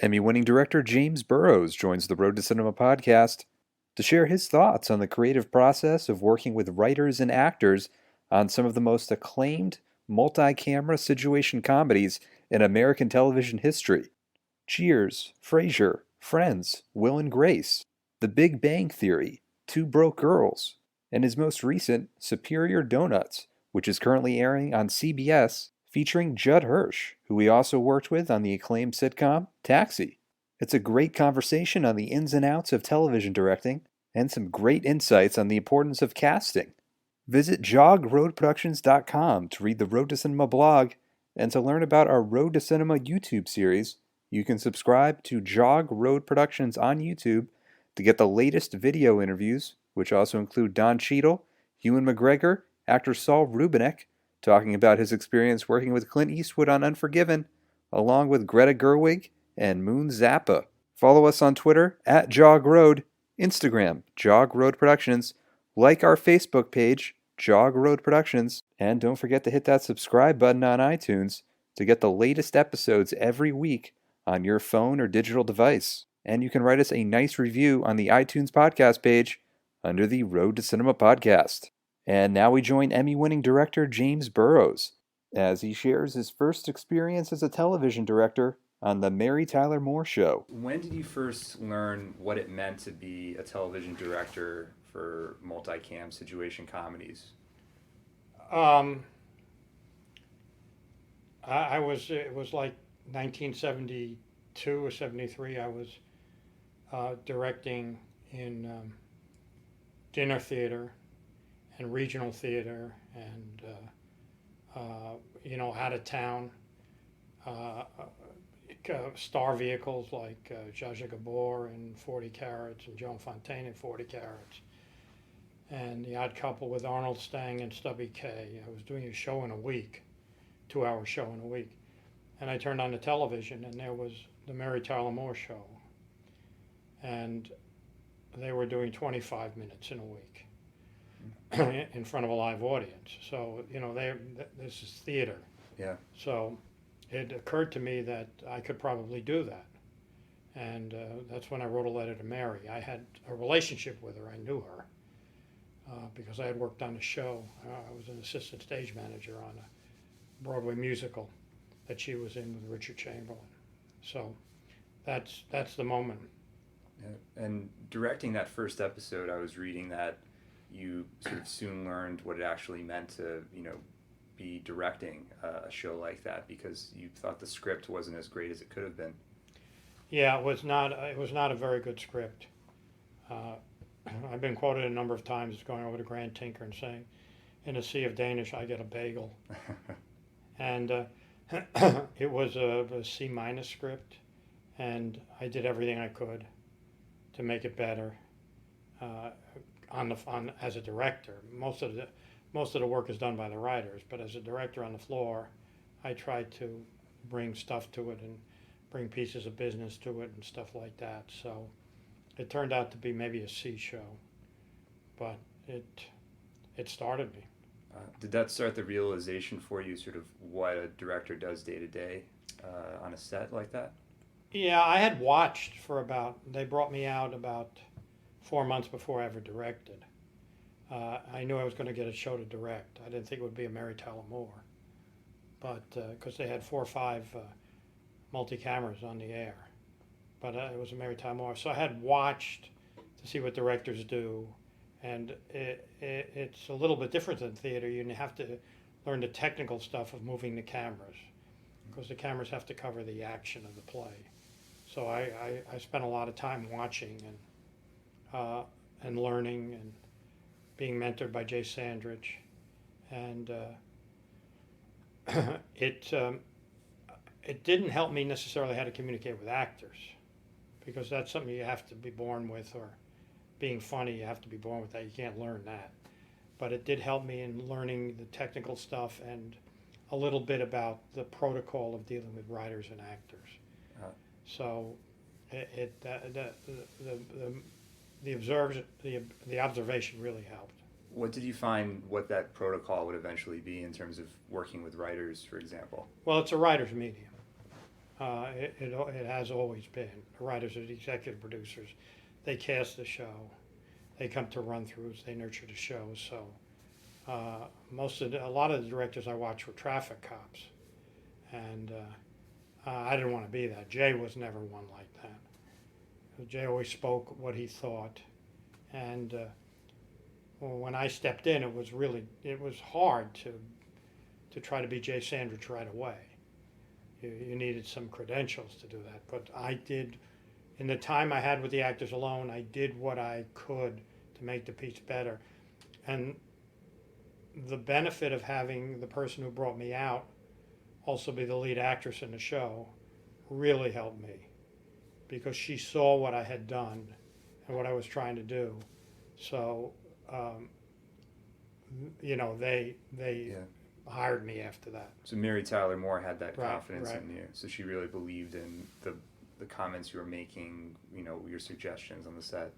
Emmy-winning director James Burrows joins the Road to Cinema podcast to share his thoughts on the creative process of working with writers and actors on some of the most acclaimed multi-camera situation comedies in American television history. Cheers, Frasier, Friends, Will and Grace, The Big Bang Theory, Two Broke Girls, and his most recent, Superior Donuts, which is currently airing on CBS, featuring Judd Hirsch, who he also worked with on the acclaimed sitcom Taxi. It's a great conversation on the ins and outs of television directing, and some great insights on the importance of casting. Visit jogroadproductions.com to read the Road to Cinema blog and to learn about our Road to Cinema YouTube series. You can subscribe to Jog Road Productions on YouTube to get the latest video interviews, which also include Don Cheadle, Ewan McGregor, actor Saul Rubinek, talking about his experience working with Clint Eastwood on Unforgiven, along with Greta Gerwig and Moon Zappa. Follow us on Twitter at Jog Road, Instagram, Jog Road Productions, like our Facebook page, Jog Road Productions, and don't forget to hit that subscribe button on iTunes to get the latest episodes every week on your phone or digital device. And you can write us a nice review on the iTunes podcast page under the Road to Cinema podcast. And now we join Emmy-winning director James Burrows as he shares his first experience as a television director on The Mary Tyler Moore Show. When did you first learn what it meant to be a television director for multicam situation comedies? It was like 1972 or 73. I was directing in dinner theater and regional theater and out of town star vehicles like Zsa Zsa Gabor in 40 Carats and Joan Fontaine in 40 Carats, and The Odd Couple with Arnold Stang and Stubby Kaye. I was doing a show in a week, 2-hour show in a week, and I turned on the television and there was the Mary Tyler Moore Show, and they were doing 25 minutes in a week in front of a live audience. So this is theater. Yeah. So it occurred to me that I could probably do that, and that's when I wrote a letter to Mary. I had a relationship with her. I knew her because I had worked on a show. I was an assistant stage manager on a Broadway musical that she was in with Richard Chamberlain. So that's the moment. Yeah. And directing that first episode, I was reading that you sort of soon learned what it actually meant to, be directing a show like that because you thought the script wasn't as great as it could have been. Yeah, it was not a very good script. I've been quoted a number of times as going over to Grant Tinker and saying, "In a sea of Danish, I get a bagel." And it was a C- script, and I did everything I could to make it better. As a director, most of the work is done by the writers, but as a director on the floor, I tried to bring stuff to it and bring pieces of business to it and stuff like that. So it turned out to be maybe a C show, but it started me. Did that start the realization for you, sort of what a director does day to day on a set like that? Yeah, I had watched they brought me out about 4 months before I ever directed. I knew I was going to get a show to direct. I didn't think it would be a Mary Tyler Moore, but because they had 4 or 5 multi-cameras on the air, but it was a Mary Tyler Moore. So I had watched to see what directors do, and it's a little bit different than theater. You have to learn the technical stuff of moving the cameras, because the cameras have to cover the action of the play. So I spent a lot of time watching and learning and being mentored by Jay Sandridge, and it didn't help me necessarily how to communicate with actors, because that's something you have to be born with, or being funny, you have to be born with that. You can't learn that. But it did help me in learning the technical stuff and a little bit about the protocol of dealing with writers and actors. So the observation really helped. What did you find what that protocol would eventually be in terms of working with writers, for example? Well, it's a writer's medium. It has always been. The writers are the executive producers. They cast the show. They come to run-throughs. They nurture the show. So a lot of the directors I watched were traffic cops, and I didn't want to be that. Jay was never one like that. Jay always spoke what he thought, and when I stepped in, it was hard to try to be Jay Sandrich right away. You needed some credentials to do that, but I did. In the time I had with the actors alone, I did what I could to make the piece better, and the benefit of having the person who brought me out also be the lead actress in the show really helped me, because she saw what I had done and what I was trying to do. So, they Yeah. hired me after that. So Mary Tyler Moore had that Right, confidence right. in you. So she really believed in the comments you were making, your suggestions on the set.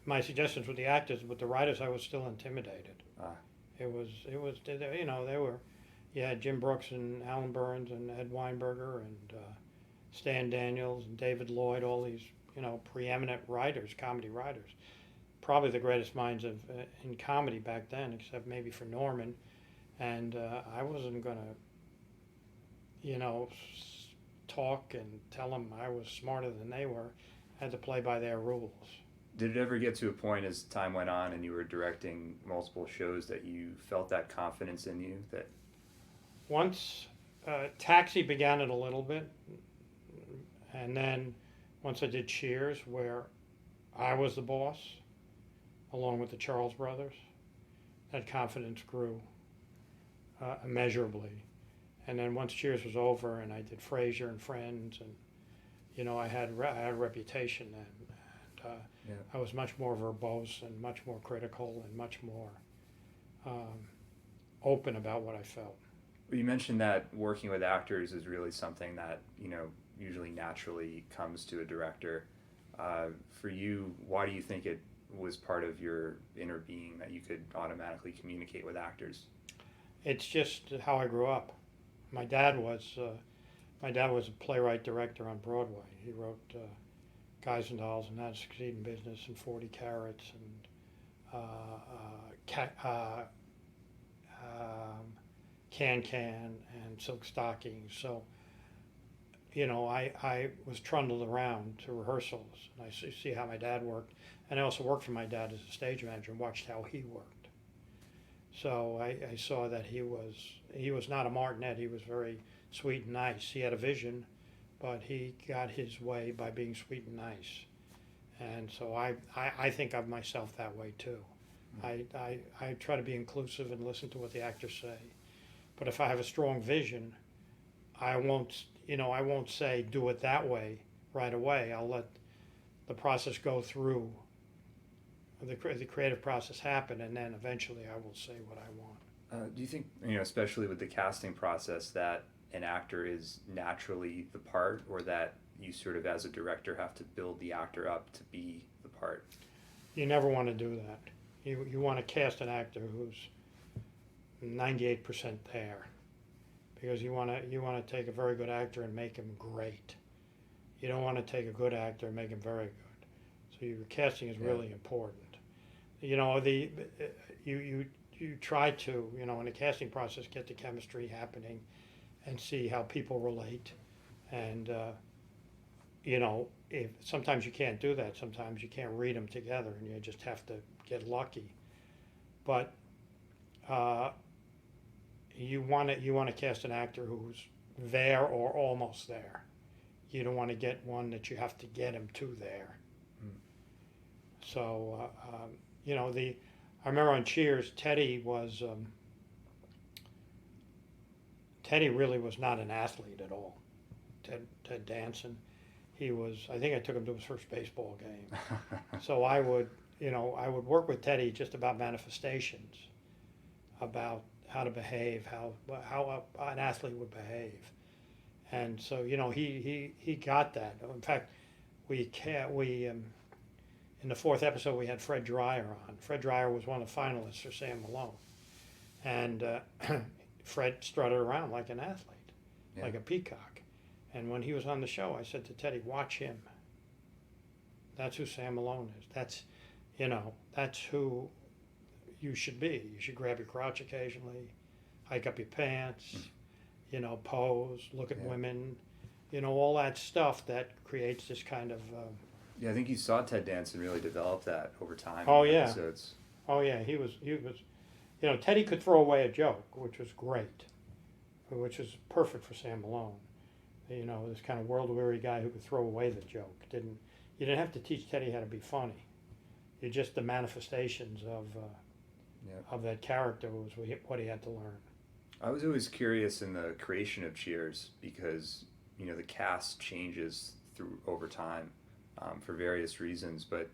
My suggestions with the actors, with the writers, I was still intimidated. Ah. It was, they were, you had Jim Brooks and Alan Burns and Ed Weinberger and Stan Daniels and David Lloyd, all these, preeminent writers, comedy writers. Probably the greatest minds in comedy back then, except maybe for Norman. And I wasn't going to, talk and tell them I was smarter than they were. I had to play by their rules. Did it ever get to a point as time went on and you were directing multiple shows that you felt that confidence in you? That Once Taxi began it a little bit, and then once I did Cheers, where I was the boss, along with the Charles brothers, that confidence grew immeasurably. And then once Cheers was over, and I did Frasier and Friends, and I had a reputation then. And, Yeah. I was much more verbose and much more critical and much more open about what I felt. Well, you mentioned that working with actors is really something that usually naturally comes to a director. For you, why do you think it was part of your inner being that you could automatically communicate with actors? It's just how I grew up. My dad was a playwright director on Broadway. He wrote Guys and Dolls and How to Succeed in Business and 40 Carats and Can and Silk Stockings. So, I was trundled around to rehearsals, and I see how my dad worked. And I also worked for my dad as a stage manager and watched how he worked. So I saw that he was not a martinet. He was very sweet and nice. He had a vision, but he got his way by being sweet and nice. And so I think of myself that way too. I try to be inclusive and listen to what the actors say. But if I have a strong vision, I won't say do it that way right away. I'll let the process go through, the creative process happen, and then eventually I will say what I want. Do you think, especially with the casting process, that an actor is naturally the part, or that you sort of as a director have to build the actor up to be the part? You never want to do that. You want to cast an actor who's 98% there, because you want to take a very good actor and make him great. You don't want to take a good actor and make him very good. So your casting is really important. You try to, in the casting process, get the chemistry happening and see how people relate. And, if sometimes you can't do that, sometimes you can't read them together and you just have to get lucky. But you want to cast an actor who's there or almost there. You don't want to get one that you have to get him to there. So, I remember on Cheers, Teddy really was not an athlete at all. Ted Danson, I think I took him to his first baseball game. So I would work with Teddy just about manifestations, about how to behave, how an athlete would behave. And so, he got that. In fact, in the fourth episode, we had Fred Dreyer on. Fred Dreyer was one of the finalists for Sam Malone. And Fred strutted around like an athlete, like a peacock. And when he was on the show, I said to Teddy, watch him. That's who Sam Malone is. That's who you should be. You should grab your crotch occasionally, hike up your pants, pose, look at Yeah. women, all that stuff that creates this kind of. Yeah, I think you saw Ted Danson really develop that over time Oh, in the yeah. episodes. Oh yeah, he was. Teddy could throw away a joke, which was great, which was perfect for Sam Malone. This kind of world-weary guy who could throw away the joke. You didn't have to teach Teddy how to be funny. You just the manifestations of that character was what he had to learn. I was always curious in the creation of Cheers because the cast changes through over time for various reasons. But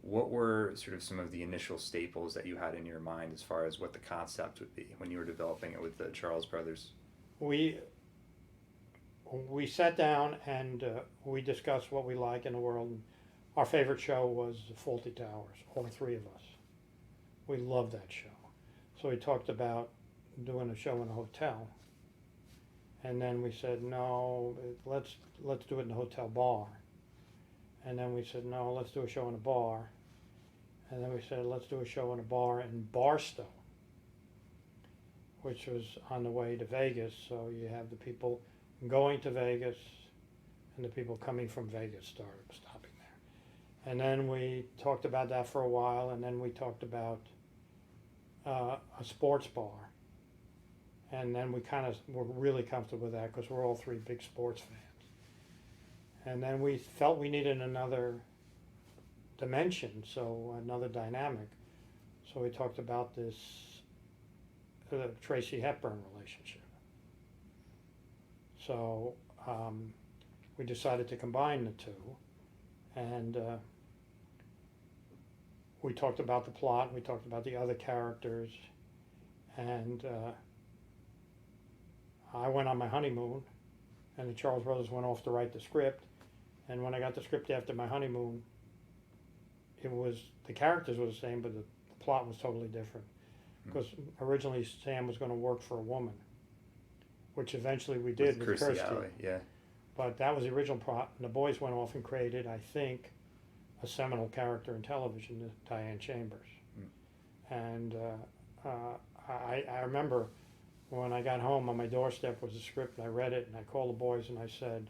what were sort of some of the initial staples that you had in your mind as far as what the concept would be when you were developing it with the Charles brothers? We sat down and we discussed what we like in the world. Our favorite show was Fawlty Towers, all three of us. We loved that show. So we talked about doing a show in a hotel. And then we said, no, let's do it in a hotel bar. And then we said, no, let's do a show in a bar. And then we said, let's do a show in a bar in Barstow, which was on the way to Vegas. So you have the people going to Vegas and the people coming from Vegas stopping there. And then we talked about that for a while, and then we talked about a sports bar. And then we kind of were really comfortable with that because we're all three big sports fans. And then we felt we needed another dimension, so another dynamic. So we talked about this Tracy Hepburn relationship. So we decided to combine the two, and we talked about the plot, we talked about the other characters, and I went on my honeymoon, and the Charles brothers went off to write the script. And when I got the script after my honeymoon, the characters were the same, but the plot was totally different. Because originally Sam was going to work for a woman, which eventually we did with Kirsty. Alley, yeah. But that was the original plot, and the boys went off and created, I think, a seminal character in television, Diane Chambers. And I remember when I got home, on my doorstep was a script, and I read it, and I called the boys and I said,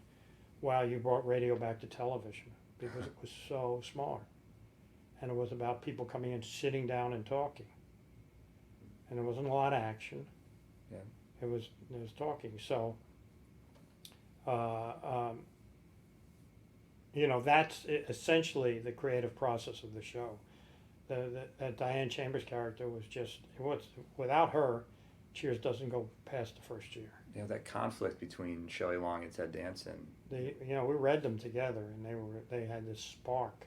wow, you brought radio back to television, because it was so smart. And it was about people coming in, sitting down and talking. And there wasn't a lot of action. Yeah. It was talking. So, that's essentially the creative process of the show. That Diane Chambers character was without her, Cheers doesn't go past the first year. Yeah, that conflict between Shelley Long and Ted Danson. We read them together, and they had this spark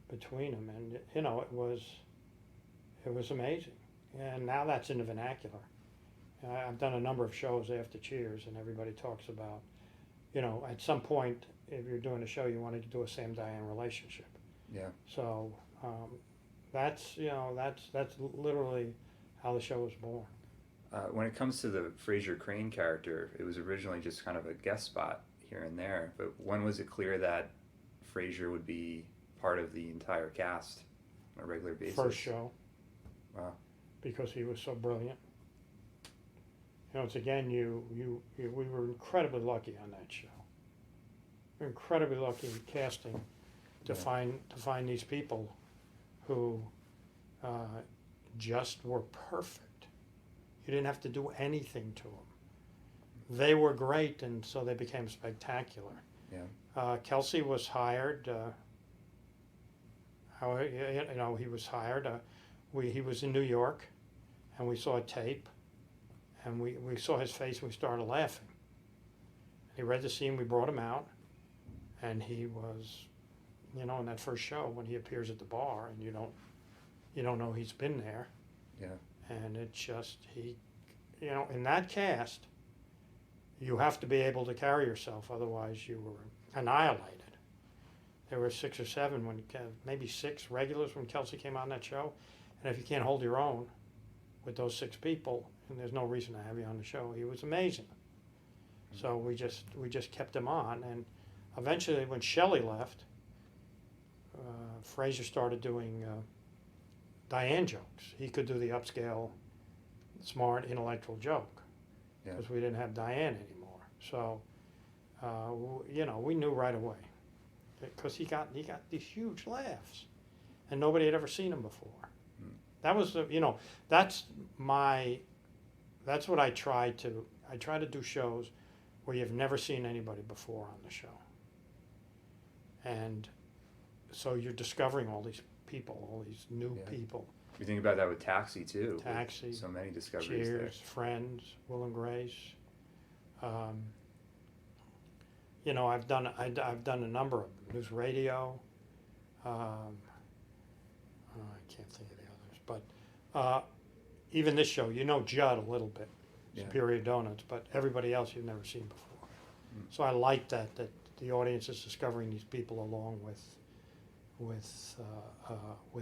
between them, and it was amazing. And now that's in the vernacular. I've done a number of shows after Cheers, and everybody talks about, at some point, if you're doing a show, you want to do a Sam Diane relationship. Yeah. So that's literally how the show was born. When it comes to the Frasier Crane character, it was originally just kind of a guest spot here and there. But when was it clear that Frasier would be part of the entire cast on a regular basis? First show. Wow. Because he was so brilliant. It's again, we were incredibly lucky on that show. We were incredibly lucky in casting to find these people who just were perfect. You didn't have to do anything to them. They were great, and so they became spectacular. Yeah. Kelsey was hired. He was hired. He was in New York, and we saw a tape, and we saw his face, and we started laughing. He read the scene. We brought him out, and he was, in that first show when he appears at the bar, and you don't know he's been there. Yeah. And it just, in that cast, you have to be able to carry yourself, otherwise you were annihilated. There were 6 or 7, maybe 6 regulars when Kelsey came on that show. And if you can't hold your own with those 6 people, and there's no reason to have you on the show, he was amazing. So we just kept him on, and eventually when Shelley left, Frasier started doing Diane jokes. He could do the upscale, smart, intellectual joke Yeah. because we didn't have Diane anymore. So, we knew right away because he got these huge laughs, and nobody had ever seen him before. Mm. That was that's what I try to. I try to do shows where you've never seen anybody before on the show, and so you're discovering all these people, all these new Yeah. people. You think about that with Taxi too. with Taxi, So many discoveries Cheers, Friends, Will and Grace. I've done a number of them. News Radio. I can't think of the others, but even this show, Judd a little bit, Yeah. Superior Donuts, but everybody else you've never seen before. Mm. So I like that the audience is discovering these people along with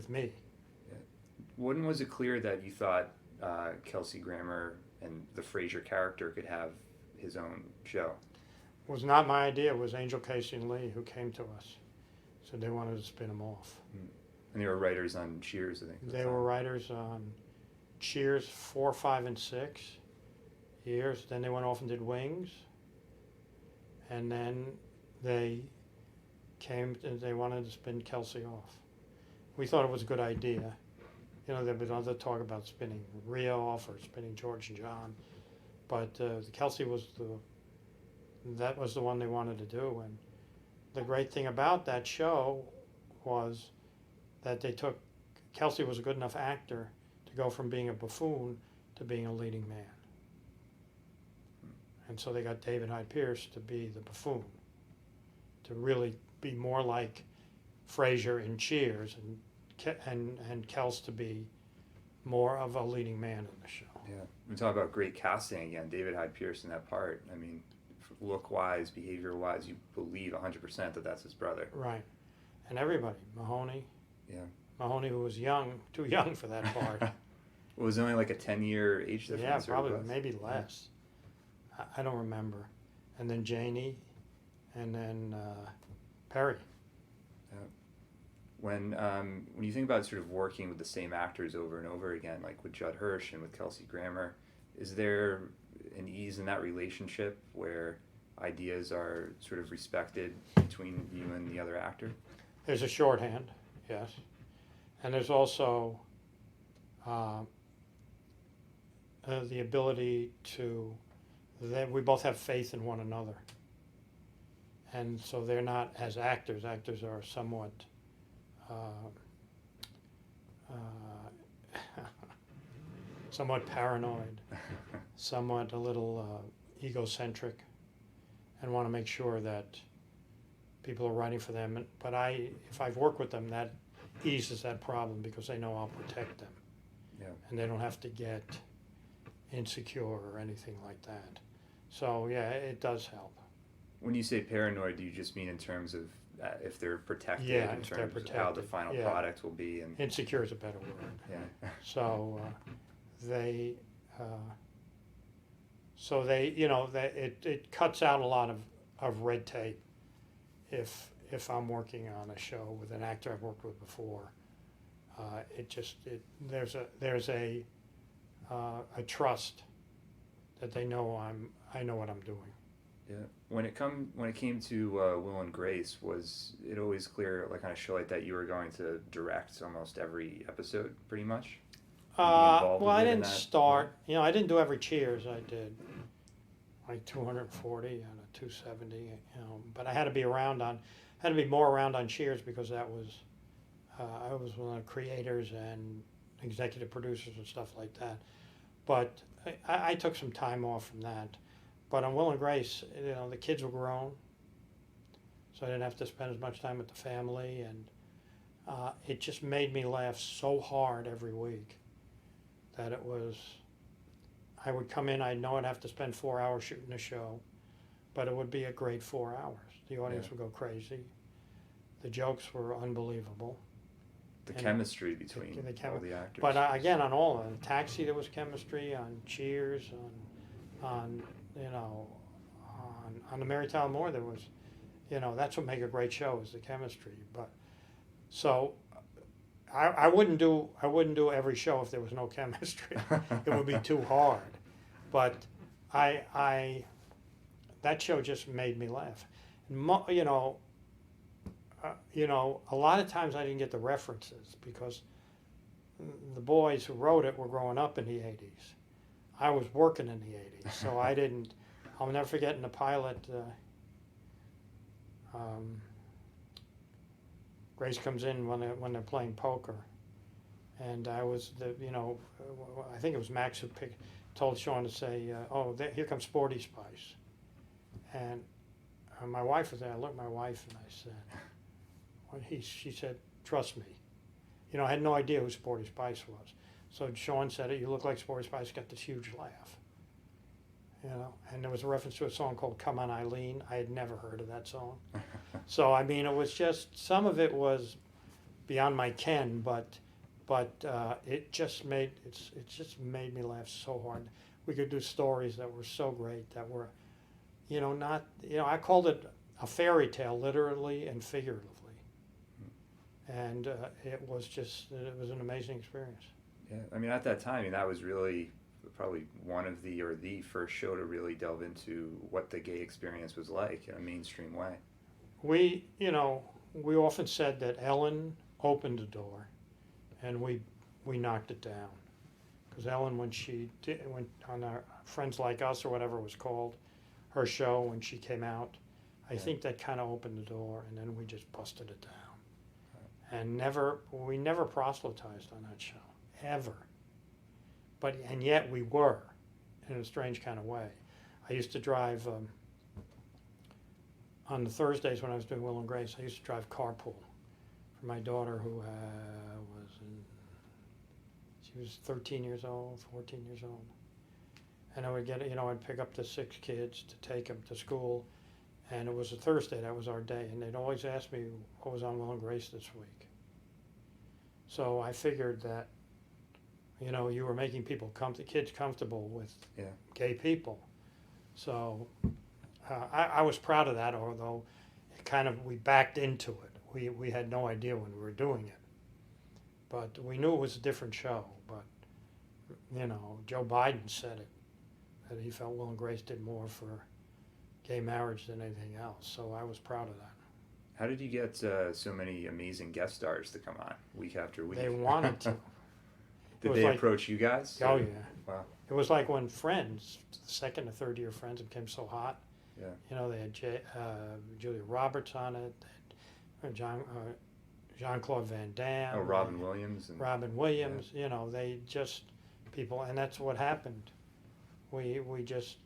me. When was it clear that you thought Kelsey Grammer and the Frasier character could have his own show? It was not my idea. It was Angel, Casey, and Lee who came to us. So they wanted to spin him off. And they were writers on Cheers, I think. at the They time. were writers on Cheers 4, 5, and 6 years. Then they went off and did Wings. And then they came and they wanted to spin Kelsey off. We thought it was a good idea. There'd been other talk about spinning Rio off or spinning George and John. But Kelsey was the one they wanted to do. And the great thing about that show was that Kelsey was a good enough actor to go from being a buffoon to being a leading man. And so they got David Hyde Pierce to be the buffoon, to really be more like Frasier in Cheers, and Kels to be more of a leading man in the show. Yeah. We talk about great casting again. David Hyde Pierce in that part. I mean, look-wise, behavior-wise, you believe 100% that that's his brother. Right. And everybody, Mahoney. Yeah. Mahoney, who was too young for that part. It was only like a 10-year age difference? Yeah, or probably, less? maybe less. I don't remember. And then Janie, and then Perry. When you think about sort of working with the same actors over and over again, like with Judd Hirsch and with Kelsey Grammer, is there an ease in that relationship where ideas are sort of respected between you and the other actor? There's a shorthand, yes. And there's also the ability that we both have faith in one another. And so they're not, as actors are somewhat somewhat paranoid, somewhat a little egocentric, and want to make sure that people are writing for them. But if I've worked with them, that eases that problem because they know I'll protect them. Yeah. And they don't have to get insecure or anything like that. So yeah, it does help. When you say paranoid, do you just mean in terms of if they're protected, Yeah, in if they're terms of how the protected, final yeah. product will be? And Insecure is a better word. yeah. So they it cuts out a lot of red tape if I'm working on a show with an actor I've worked with before. There's a trust that they know I know what I'm doing. Yeah. When it came to Will and Grace, was it always clear, like on a show like that, you were going to direct almost every episode, pretty much? Well, I didn't start. I didn't do every Cheers. I did like 240 out of 270. But I had to be more around on Cheers because that was I was one of the creators and executive producers and stuff like that. But I took some time off from that. But on Will and Grace, the kids were grown, so I didn't have to spend as much time with the family, and it just made me laugh so hard every week that I would come in, I know I'd have to spend 4 hours shooting a show, but it would be a great 4 hours. The audience would go crazy. The jokes were unbelievable. The chemistry between all the actors. But again, on all of them, Taxi there was chemistry, on Cheers, on On the Mary Tyler Moore, there was, that's what make a great show is the chemistry. But so I wouldn't do every show if there was no chemistry. It would be too hard. But I that show just made me laugh. And a lot of times I didn't get the references because the boys who wrote it were growing up in the 80s. I was working in the 80s, so I didn't. I'll never forget in the pilot. Grace comes in when they're playing poker, and I was I think it was Max who told Sean to say, here comes Sporty Spice, and my wife was there. I looked at my wife and I said, she said, trust me. I had no idea who Sporty Spice was. So Sean said it, you look like Sporty Spice, got this huge laugh. And there was a reference to a song called Come On Eileen. I had never heard of that song. So, it was just, some of it was beyond my ken, but it just made me laugh so hard. We could do stories that were so great, that were, I called it a fairy tale, literally and figuratively. And it was an amazing experience. Yeah, at that time, that was really probably one of the first show to really delve into what the gay experience was like in a mainstream way. We often said that Ellen opened the door, and we knocked it down, because Ellen, when she went on our Friends Like Us or whatever it was called, her show when she came out, I think that kind of opened the door, and then we just busted it down. And we never proselytized on that show, ever. And yet we were, in a strange kind of way. I used to drive, on the Thursdays when I was doing Will and Grace, I used to drive carpool for my daughter who she was 13 years old, 14 years old. And I would get, I'd pick up the 6 kids to take them to school. And it was a Thursday, that was our day. And they'd always ask me what was on Will and Grace this week. So I figured that, you were making kids comfortable with gay people. So I was proud of that, although we backed into it. We had no idea when we were doing it. But we knew it was a different show. But, Joe Biden said it, that he felt Will and Grace did more for gay marriage than anything else. So I was proud of that. How did you get so many amazing guest stars to come on week after week? They wanted to. Did they approach you guys? Oh, yeah. Wow. It was like when Friends, the second or third year Friends, became so hot. Yeah. They had Julia Roberts on it, they had Jean-Claude Van Damme. Oh, Robin Williams. Robin Williams, they just, people, and that's what happened. We just,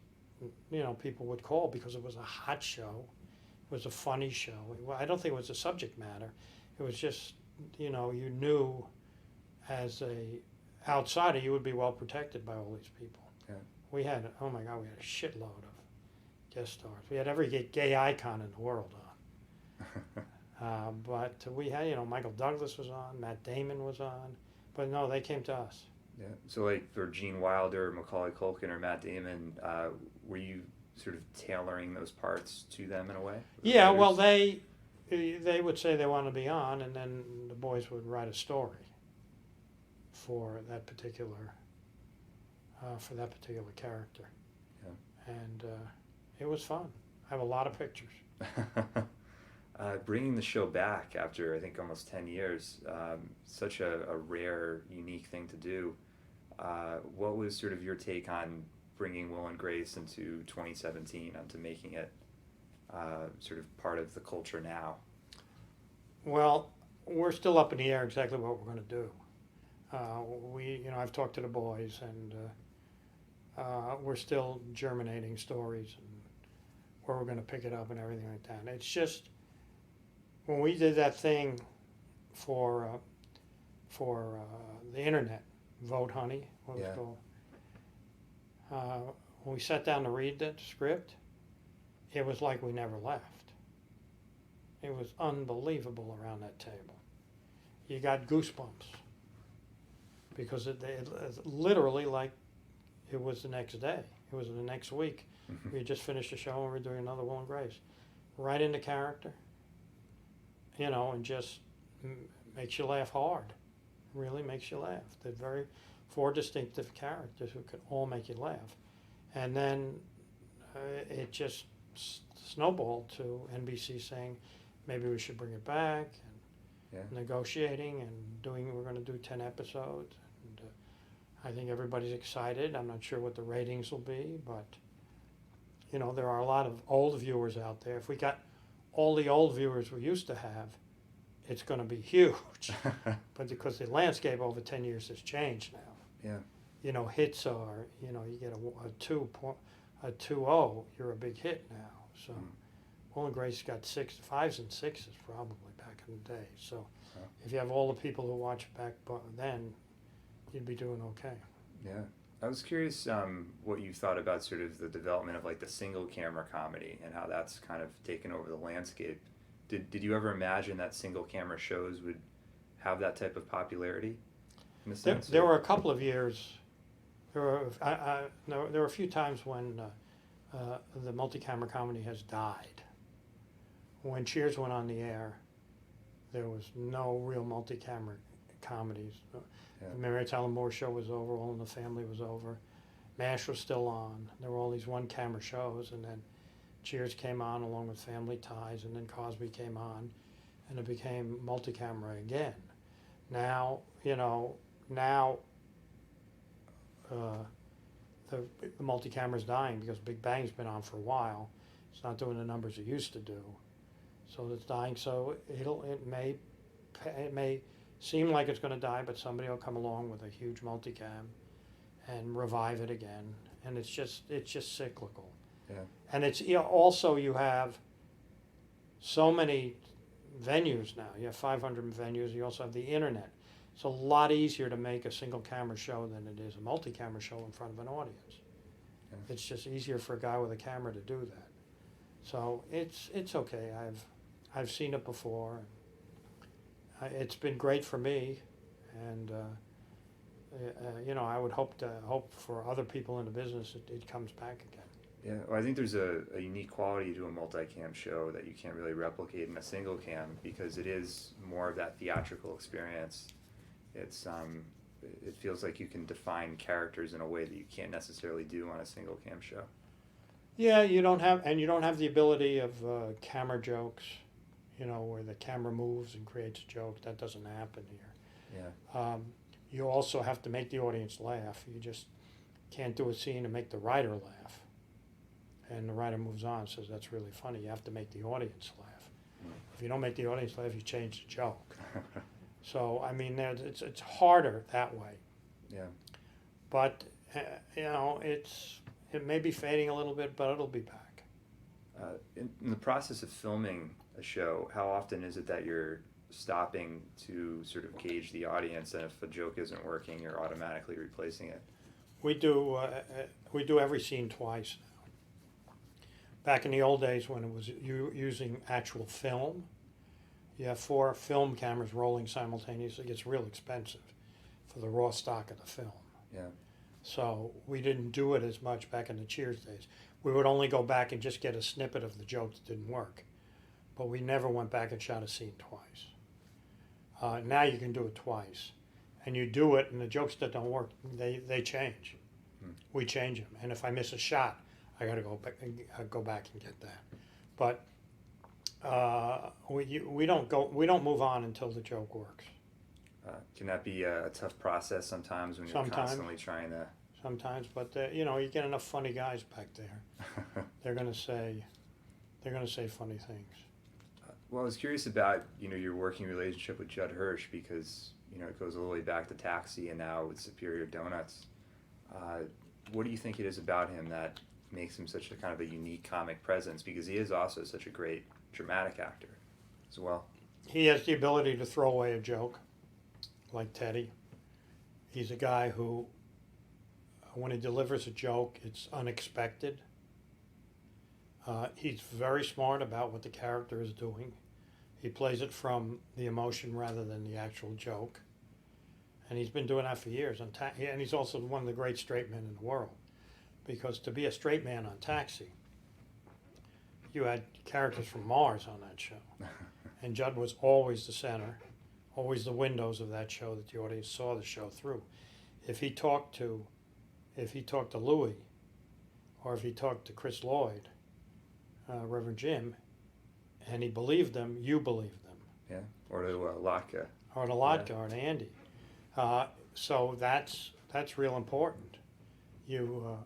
people would call because it was a hot show. It was a funny show. I don't think it was a subject matter. It was just, you knew as a outsider you would be well protected by all these people. Yeah. We had a shitload of guest stars. We had every gay icon in the world on. But we had, Michael Douglas was on, Matt Damon was on, but no, they came to us. Yeah. So like for Gene Wilder, Macaulay Culkin, or Matt Damon, were you sort of tailoring those parts to them in a way? Yeah, well, they would say they want to be on, and then the boys would write a story for that particular character. Yeah. And it was fun. I have a lot of pictures. Bringing the show back after I think almost 10 years, such a rare, unique thing to do. What was sort of your take on bringing Will and Grace into 2017, onto making it sort of part of the culture now? Well, we're still up in the air exactly what we're going to do. I've talked to the boys, and we're still germinating stories and where we're going to pick it up and everything like that. And it's just, when we did that thing for the internet, Vote Honey, what was it called? When we sat down to read that script, it was like we never left. It was unbelievable around that table. You got goosebumps because it literally like it was the next day. It was the next week. We had just finished a show and we were doing another Will and Grace. Right into character, and just makes you laugh hard. Really makes you laugh. They're four distinctive characters who could all make you laugh. And then it just snowballed to NBC saying maybe we should bring it back, and negotiating and we're going to do 10 episodes. And I think everybody's excited. I'm not sure what the ratings will be, but there are a lot of old viewers out there. If we got all the old viewers we used to have, it's going to be huge. But because the landscape over 10 years has changed now. Yeah. Hits are, you get a 2-0, you're a big hit now. So Will and Grace got 5s and 6s probably back in the day. So if you have all the people who watched back then, you'd be doing okay. Yeah. I was curious what you thought about sort of the development of like the single camera comedy and how that's kind of taken over the landscape. Did you ever imagine that single camera shows would have that type of popularity in a sense? There were a couple of years. There were a few times when the multi-camera comedy has died. When Cheers went on the air, there was no real multi-camera comedies. The Mary Tyler Moore Show was over, All in the Family was over, MASH was still on. There were all these one-camera shows, and then Cheers came on along with Family Ties, and then Cosby came on, and it became multi-camera again. Now, the multi-camera's dying because Big Bang's been on for a while. It's not doing the numbers it used to do, so it's dying. So it may seem like it's going to die, but somebody will come along with a huge multicam and revive it again, and it's just cyclical. Yeah. And it's also you have so many venues now. You have 500 venues. You also have the internet. It's a lot easier to make a single camera show than it is a multi-camera show in front of an audience. Yeah. It's just easier for a guy with a camera to do that. So it's okay. I've seen it before. It's been great for me, and I would hope for other people in the business it comes back again. Yeah, well, I think there's a unique quality to a multicam show that you can't really replicate in a single cam because it is more of that theatrical experience. It's it feels like you can define characters in a way that you can't necessarily do on a single cam show. Yeah, you don't have the ability of camera jokes, where the camera moves and creates a joke. That doesn't happen here. Yeah. You also have to make the audience laugh. You just can't do a scene and make the writer laugh. And the writer moves on and says, that's really funny. You have to make the audience laugh. If you don't make the audience laugh, you change the joke. So, it's harder that way. Yeah. But, it may be fading a little bit, but it'll be back. In the process of filming a show, how often is it that you're stopping to sort of gauge the audience, and if a joke isn't working, you're automatically replacing it? We do every scene twice now. Back in the old days when it was using actual film, you have 4 film cameras rolling simultaneously. It gets real expensive for the raw stock of the film. Yeah. So we didn't do it as much back in the Cheers days. We would only go back and just get a snippet of the joke that didn't work. But we never went back and shot a scene twice. Now you can do it twice. And you do it, and the jokes that don't work, they change. We change them. And if I miss a shot, I got to go back and get that. But we don't move on until the joke works. Can that be a tough process sometimes when you're constantly trying to? Sometimes, but you get enough funny guys back there. They're gonna say funny things. Well, I was curious about your working relationship with Judd Hirsch because it goes all the way back to Taxi and now with Superior Donuts. What do you think it is about him that makes him such a kind of a unique comic presence? Because he is also such a great dramatic actor as well. He has the ability to throw away a joke, like Teddy. He's a guy who, when he delivers a joke, it's unexpected. He's very smart about what the character is doing. He plays it from the emotion rather than the actual joke. And he's been doing that for years. And he's also one of the great straight men in the world. because to be a straight man on Taxi, you had characters from Mars on that show. And Judd was always the center, always the windows of that show that the audience saw the show through. If he talked to Louis, or if he talked to Chris Lloyd, Reverend Jim, and he believed them, you believed them. Yeah, or to Latka. Or to Latka, or to Andy. So that's real important. You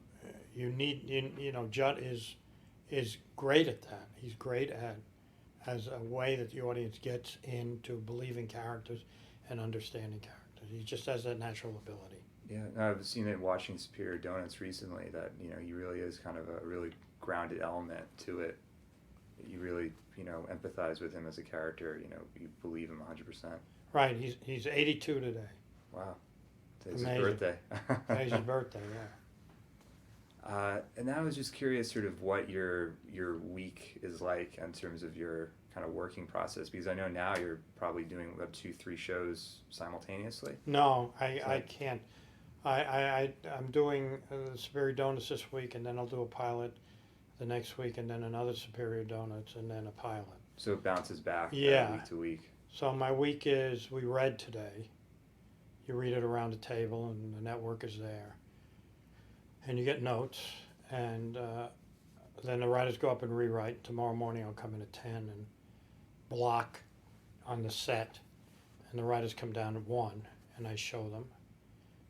need, Judd is great at that. He's great at as a way that the audience gets into believing characters and understanding characters. He just has that natural ability. Yeah, no, I've seen it watching Superior Donuts recently that, he really is kind of a really grounded element to it. You really, empathize with him as a character, you believe him 100%. Right, he's 82 today. Wow. Today's his Amazing. birthday. Today's his birthday, yeah. And I was just curious sort of what your week is like in terms of your kind of working process, because I know now you're probably doing up to 3 shows simultaneously. No, I can't. I'm doing Superior Donuts this week, and then I'll do a pilot the next week, and then another Superior Donuts, and then a pilot. So it bounces back week to week. So my week is, we read today. You read it around the table, and the network is there. And you get notes, and then the writers go up and rewrite. Tomorrow morning I'll come in at 10 and block on the set, and the writers come down at 1, and I show them.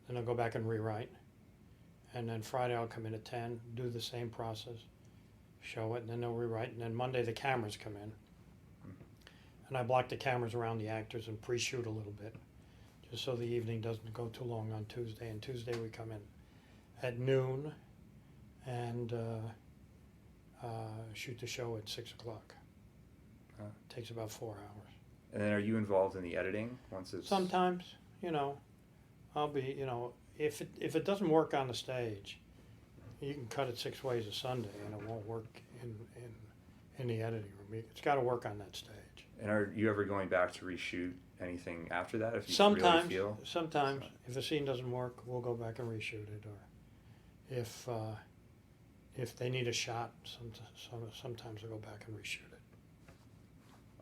Then I'll go back and rewrite. And then Friday I'll come in at 10, do the same process, show it, and then they'll rewrite. And then Monday the cameras come in. And I block the cameras around the actors and pre-shoot a little bit, just so the evening doesn't go too long on Tuesday. And Tuesday we come in at noon and shoot the show at 6 o'clock. Takes about 4 hours. And then are you involved in the editing once it's... Sometimes, I'll be, if it doesn't work on the stage, you can cut it 6 ways a Sunday and it won't work in the editing room. It's got to work on that stage. And are you ever going back to reshoot anything after that if you Sometimes, really feel? Sometimes. If a scene doesn't work, we'll go back and reshoot it. Or if they need a shot, sometimes I'll go back and reshoot it.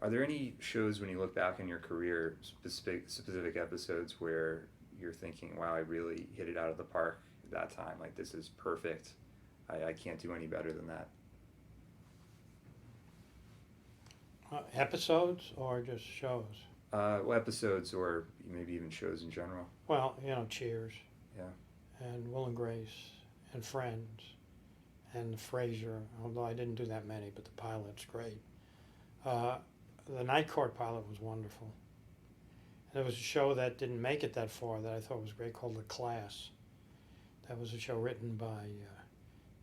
Are there any shows when you look back in your career, specific episodes where you're thinking, wow, I really hit it out of the park that time, like this is perfect, I can't do any better than that? Episodes or just shows? Well, episodes or maybe even shows in general. Well, Cheers. Yeah. And Will and Grace and Friends and Frasier, although I didn't do that many, but the pilot's great. The Night Court pilot was wonderful. And there was a show that didn't make it that far that I thought was great called The Class. That was a show written by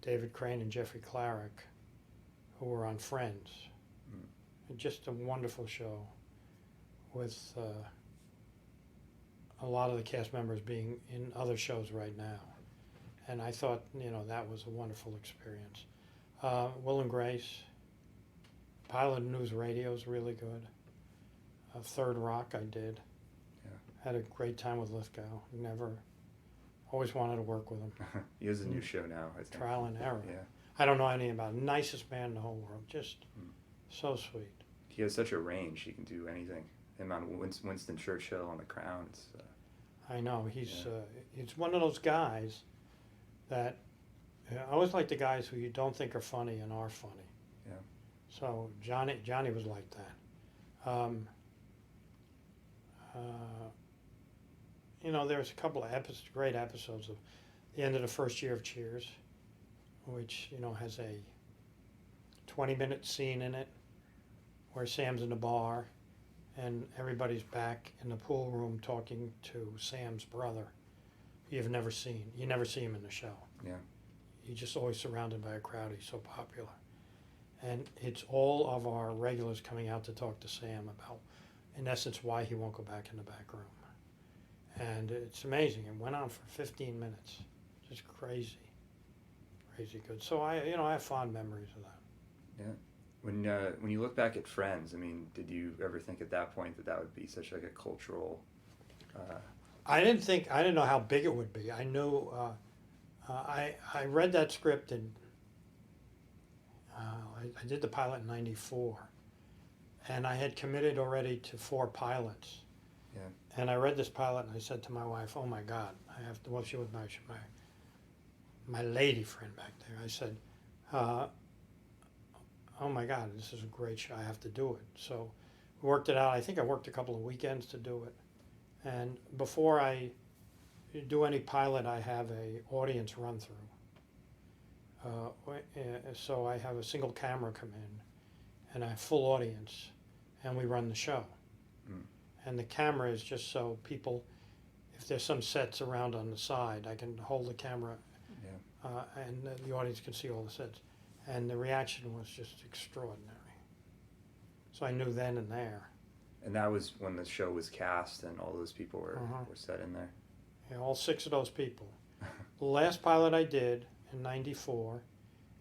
David Crane and Jeffrey Clarick, who were on Friends. Just a wonderful show with a lot of the cast members being in other shows right now. And I thought, that was a wonderful experience. Will and Grace, Pilot News Radio is really good. Third Rock I did. Yeah. Had a great time with Lithgow. Always wanted to work with him. He has a new show now, I think. Trial and Error. Yeah. I don't know anything about him. Nicest man in the whole world. Just so sweet. He has such a range. He can do anything. Him on Winston Churchill on The Crown. I know. He's one of those guys that I always like the guys who you don't think are funny and are funny. Yeah. So Johnny was like that. There's a couple of great episodes of the end of the first year of Cheers, which has a 20-minute scene in it where Sam's in the bar and everybody's back in the pool room talking to Sam's brother. You never see him in the show. Yeah. He's just always surrounded by a crowd. He's so popular. And it's all of our regulars coming out to talk to Sam about, in essence, why he won't go back in the back room. And it's amazing. It went on for 15 minutes. Just crazy good. So I have fond memories of that. Yeah. When you look back at Friends, I mean, did you ever think at that point that would be such like a cultural? I didn't know how big it would be. I knew I read that script and I did the pilot in '94, and I had committed already to 4 pilots. Yeah. And I read this pilot and I said to my wife, "Oh my God, I have to." Well, she was my lady friend back there. I said, "Oh my God, this is a great show. I have to do it." So we worked it out. I think I worked a couple of weekends to do it. And before I do any pilot, I have a audience run through. So I have a single camera come in, and I have full audience, and we run the show. Mm. And the camera is just so people, if there's some sets around on the side, I can hold the camera, and the audience can see all the sets. And the reaction was just extraordinary. So I knew then and there. And that was when the show was cast and all those people were set in there. Yeah, all 6 of those people. The last pilot I did in '94,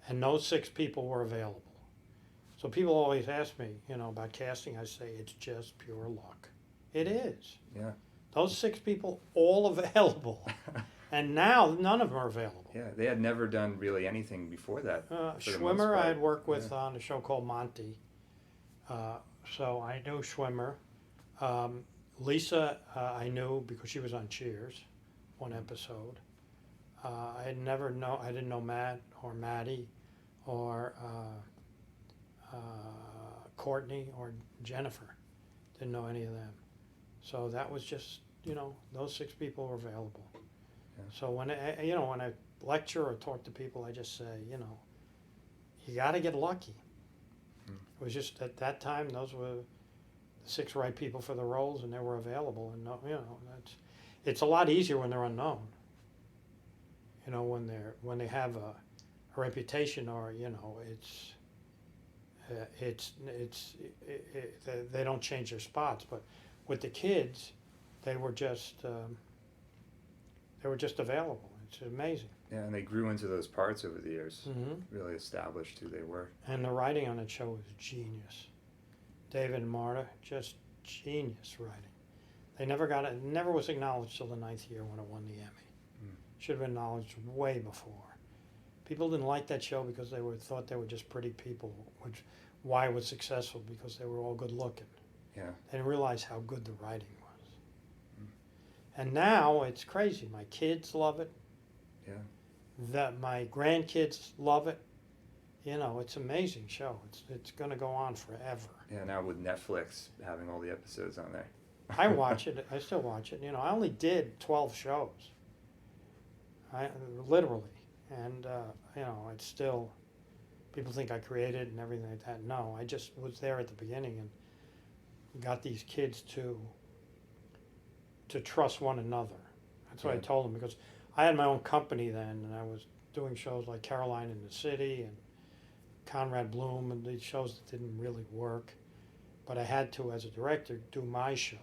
and those 6 people were available. So people always ask me, about casting. I say it's just pure luck. It is. Yeah. Those 6 people all available, and now none of them are available. Yeah, they had never done really anything before that. Schwimmer I had worked with on a show called Monty, so I knew Schwimmer. Lisa I knew because she was on Cheers, one episode. I didn't know Matt or Maddie or Courtney or Jennifer. Didn't know any of them. So that was just, those 6 people were available. Yeah. So when I lecture or talk to people, I just say, you got to get lucky. It was just at that time, those were the 6 right people for the roles, and they were available. And it's a lot easier when they're unknown. When they have a reputation, or they don't change their spots. But with the kids, they were just available. It's amazing. Yeah, and they grew into those parts over the years. Mm-hmm. Really established who they were. And the writing on that show was genius. David and Marta, just genius writing. They never got it. Never was acknowledged till the 9th year when it won the Emmy. Should have been acknowledged way before. People didn't like that show because they thought they were just pretty people. Why it was successful? Because they were all good looking. Yeah. They didn't realize how good the writing was. And now it's crazy. My kids love it. Yeah. My grandkids love it. It's an amazing show. It's going to go on forever. Yeah. Now with Netflix having all the episodes on there. I watch it. I still watch it. I only did 12 shows. Literally, and it's still. People think I created and everything like that. No, I just was there at the beginning and got these kids to trust one another. That's what I told them, because I had my own company then, and I was doing shows like Caroline in the City and Conrad Bloom, and these shows that didn't really work. But I had to, as a director, do my shows.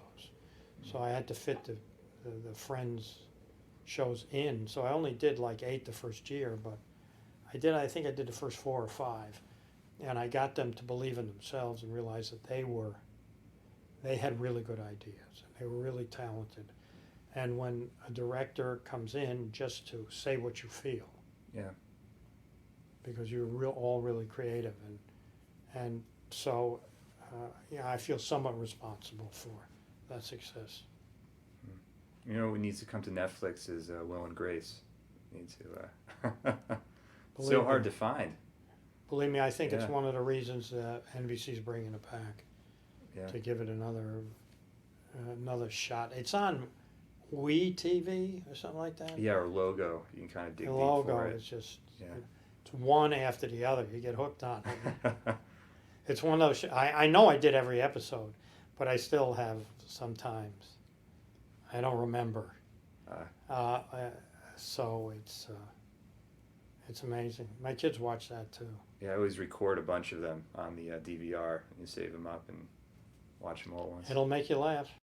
So I had to fit the Friends shows in. So I only did like 8 the first year, but I think I did the first 4 or 5. And I got them to believe in themselves and realize that they had really good ideas. They were really talented. And when a director comes in, just to say what you feel. Yeah. Because you're all really creative. And so, I feel somewhat responsible for that success. What needs to come to Netflix is Will and Grace. Need to. So hard to find. Believe me, I think it's one of the reasons that NBC's bringing it back. Yeah. To give it another shot. It's on WE TV or something like that. Yeah, or Logo. You can kind of dig the deep Logo for it. is just it's one after the other. You get hooked on it. It's one of those. I know I did every episode, but I still have sometimes. I don't remember. So it's amazing. My kids watch that too. Yeah, I always record a bunch of them on the DVR, and you save them up and watch them all at once. It'll make you laugh.